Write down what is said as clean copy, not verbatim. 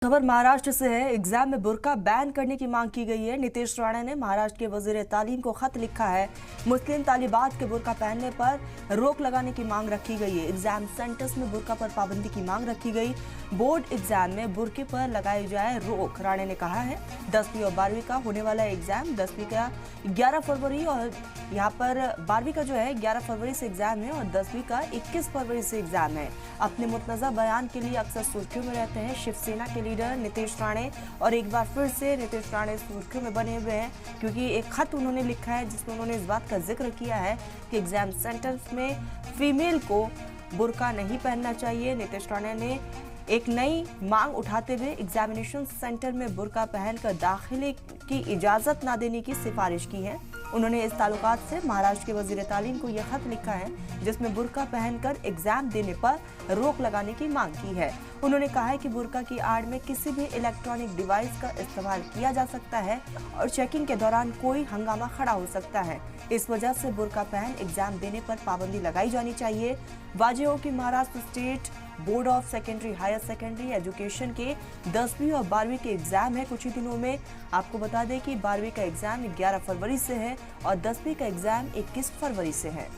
खबर महाराष्ट्र से है। एग्जाम में बुर्का बैन करने की मांग की गई है। नीतीश राणे ने महाराष्ट्र के वजीर तालीम को खत लिखा है। मुस्लिम तालिबात के बुर्का पहनने पर रोक लगाने की मांग रखी गई है। एग्जाम सेंटर्स में बुर्का पर पाबंदी की मांग रखी गई। बोर्ड एग्जाम में बुर्के पर लगाई जाए रोक। राणे ने कहा है 10वीं और 12वीं का होने वाला एग्जाम 10वीं का 11 फरवरी और यहाँ पर 12वीं का जो है 11 फरवरी से एग्जाम है और 10वीं का 21 फरवरी से एग्जाम है। अपने मुतनज़ा बयान के लिए अक्सर सुर्खियों में रहते हैं शिवसेना के लीडर नीतीश राणे, और एक बार फिर से नीतीश राणे सुर्खियों में बने हुए हैं क्योंकि एक खत उन्होंने लिखा है जिसमें उन्होंने इस बात का जिक्र किया है कि एग्जाम सेंटर्स में फीमेल को बुर्का नहीं पहनना चाहिए। नीतीश राणे ने एक नई मांग उठाते हुए एग्जामिनेशन सेंटर में बुर्का पहनकर दाखिले की इजाजत न देने की सिफारिश की है। उन्होंने इस ताल्लुकात से महाराष्ट्र के वजीर तालीम को यह खत लिखा है जिसमें बुर्का पहनकर एग्जाम देने पर रोक लगाने की मांग की है। उन्होंने कहा है कि बुर्का की आड़ में किसी भी इलेक्ट्रॉनिक डिवाइस का इस्तेमाल किया जा सकता है और चेकिंग के दौरान कोई हंगामा खड़ा हो सकता है। इस वजह से बुर्का पहन एग्जाम देने पर पाबंदी लगाई जानी चाहिए। वाजिब हो कि Maharashtra state board of secondary higher secondary education के 10वीं और 12वीं के एग्जाम है कुछ ही दिनों में। आपको बता दें कि 12वीं का एग्जाम 11 फरवरी से है और 10वीं का एग्जाम 21 फरवरी से है।